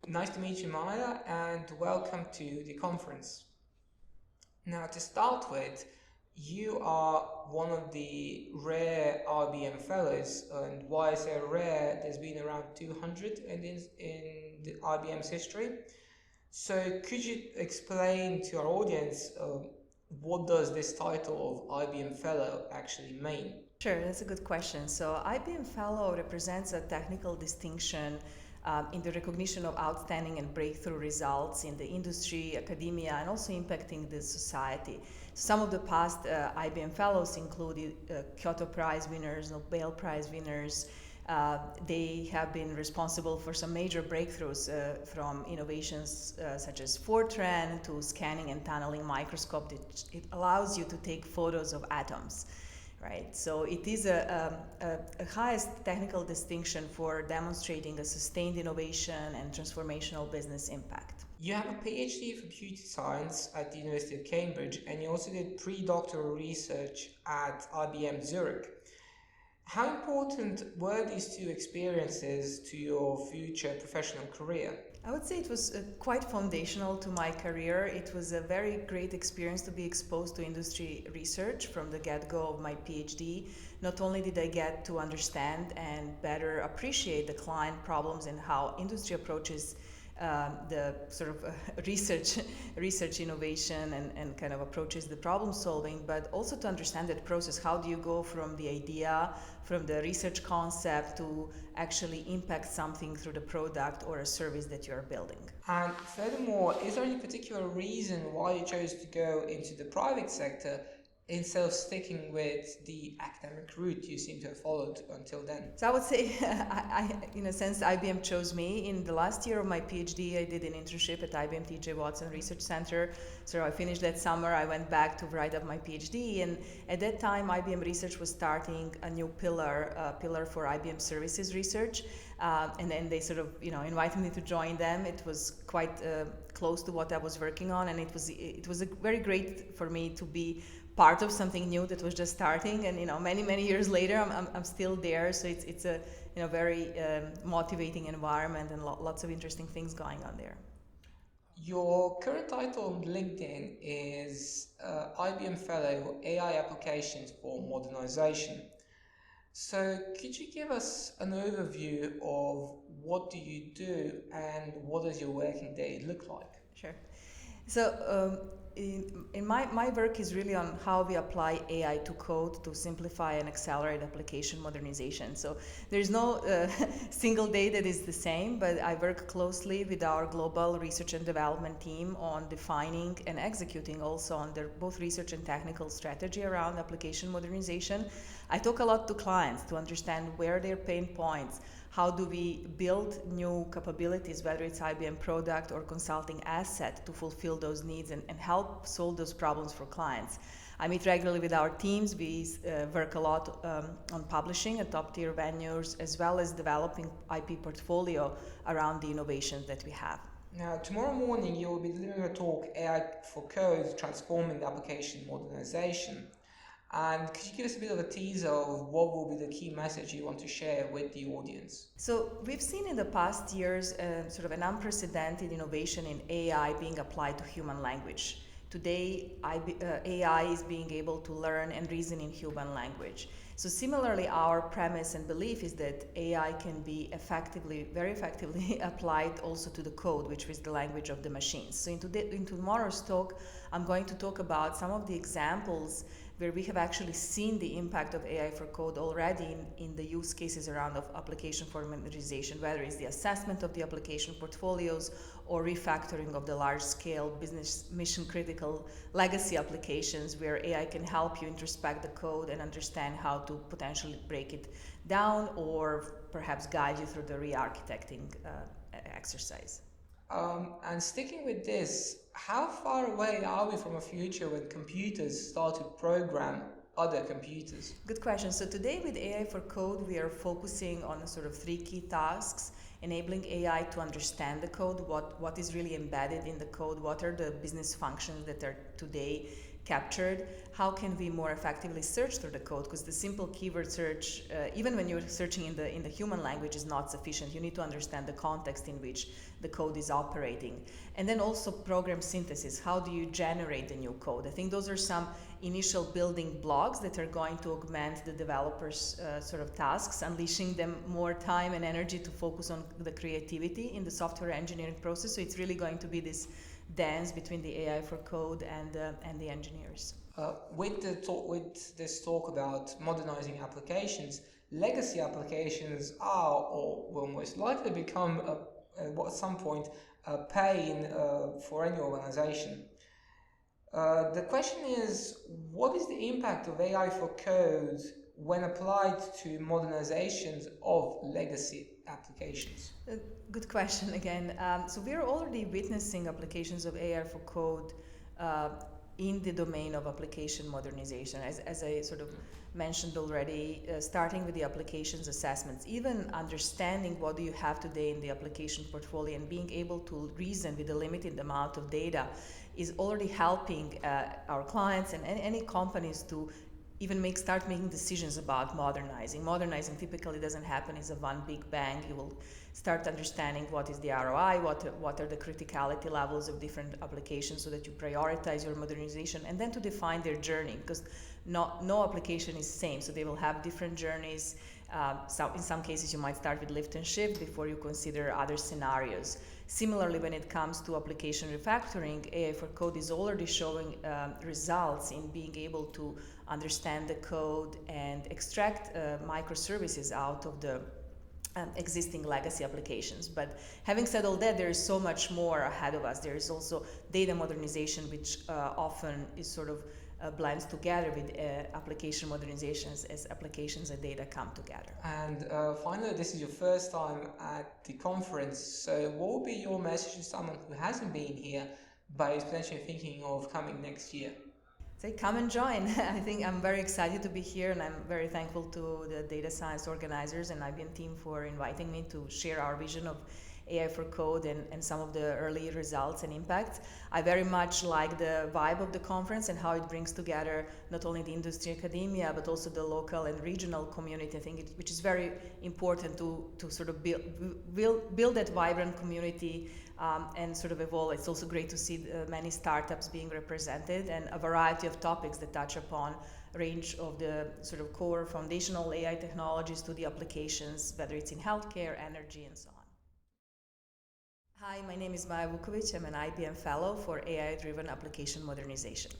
Nice to meet you, Maja, and welcome to the conference. Now, to start with, you are one of the rare IBM Fellows, and why I say rare, there's been around 200 in the IBM's history. So, could you explain to our audience what does this title of IBM Fellow actually mean? Sure, that's a good question. So, IBM Fellow represents a technical distinction in the recognition of outstanding and breakthrough results in the industry, academia, and also impacting the society. Some of the past IBM Fellows included Kyoto Prize winners, Nobel Prize winners. They have been responsible for some major breakthroughs from innovations such as Fortran to scanning and tunneling microscope. It allows you to take photos of atoms. Right, so it is a highest technical distinction for demonstrating a sustained innovation and transformational business impact. You have a PhD in computer science at the University of Cambridge, and you also did pre-doctoral research at IBM Zurich. How important were these two experiences to your future professional career? I would say it was quite foundational to my career. It was a very great experience to be exposed to industry research from the get-go of my PhD. Not only did I get to understand and better appreciate the client problems and how industry approaches the sort of research innovation and kind of approaches the problem solving, but also to understand that process. How do you go from the idea, from the research concept to actually impact something through the product or a service that you're building? And furthermore, is there any particular reason why you chose to go into the private sector instead of sticking with the academic route you seem to have followed until then? So I would say, in a sense, IBM chose me. In the last year of my PhD, I did an internship at IBM T.J. Watson Research Center. So I finished that summer. I went back to write up my PhD, and at that time, IBM Research was starting a new pillar for IBM Services Research, and then they sort of, invited me to join them. It was quite close to what I was working on, and it was a very great for me to be part of something new that was just starting, and many years later I'm still there, so it's a very motivating environment and lots of interesting things going on there. Your current title on LinkedIn is IBM Fellow AI Applications for Modernization. So could you give us an overview of what do you do and what does your working day look like? Sure. So in my work is really on how we apply AI to code to simplify and accelerate application modernization. So there's no single day that is the same, but I work closely with our global research and development team on defining and executing also on their both research and technical strategy around application modernization. I talk a lot to clients to understand where their pain points. How do we build new capabilities, whether it's IBM product or consulting asset, to fulfill those needs and help solve those problems for clients? I meet regularly with our teams. We work a lot on publishing at top tier venues, as well as developing IP portfolio around the innovations that we have. Now, tomorrow morning you will be delivering a talk, AI for Code, Transforming Application Modernization. And could you give us a bit of a teaser of what will be the key message you want to share with the audience? So we've seen in the past years sort of an unprecedented innovation in AI being applied to human language. Today, AI is being able to learn and reason in human language. So similarly, our premise and belief is that AI can be very effectively applied also to the code, which is the language of the machines. So in tomorrow's talk, I'm going to talk about some of the examples where we have actually seen the impact of AI for code already in the use cases around of application for modernization, whether it's the assessment of the application portfolios or refactoring of the large-scale business mission-critical legacy applications, where AI can help you introspect the code and understand how to potentially break it down or perhaps guide you through the re-architecting exercise. And sticking with this, how far away are we from a future when computers start to program other computers? Good question. So today with AI for Code, we are focusing on sort of three key tasks: enabling AI to understand the code, what is really embedded in the code, what are the business functions that are today captured, how can we more effectively search through the code? Because the simple keyword search, even when you're searching in the human language, is not sufficient. You need to understand the context in which the code is operating. And then also program synthesis. How do you generate the new code? I think those are some initial building blocks that are going to augment the developers' sort of tasks, unleashing them more time and energy to focus on the creativity in the software engineering process. So it's really going to be this dance between the AI for code and the engineers. With this talk about modernizing applications, legacy applications are or will most likely become at some point a pain for any organization. The question is, what is the impact of AI for code when applied to modernizations of legacy applications? Good question again. So we are already witnessing applications of AI for code in the domain of application modernization, as I sort of mentioned already, starting with the applications assessments, even understanding what do you have today in the application portfolio and being able to reason with a limited amount of data is already helping our clients and any companies to even start making decisions about modernizing. Modernizing typically doesn't happen as a one big bang. You will start understanding what is the ROI, what are the criticality levels of different applications so that you prioritize your modernization, and then to define their journey, because no application is the same, so they will have different journeys. So in some cases you might start with lift and shift before you consider other scenarios. Similarly, when it comes to application refactoring, AI for code is already showing results in being able to understand the code and extract microservices out of the existing legacy applications. But having said all that, there is so much more ahead of us. There is also data modernization, which often is sort of blends together with application modernizations as applications and data come together. And finally, this is your first time at the conference, so what would be your message to someone who hasn't been here but is potentially thinking of coming next year? Say, come and join. I think I'm very excited to be here, and I'm very thankful to the data science organizers and IBM team for inviting me to share our vision of AI for code and some of the early results and impacts. I very much like the vibe of the conference and how it brings together not only the industry academia, but also the local and regional community. I think which is very important to sort of build that vibrant community and sort of evolve. It's also great to see many startups being represented and a variety of topics that touch upon a range of the sort of core foundational AI technologies to the applications, whether it's in healthcare, energy, and so on. Hi, my name is Maja Vukovic. I'm an IBM Fellow for AI-driven application modernization.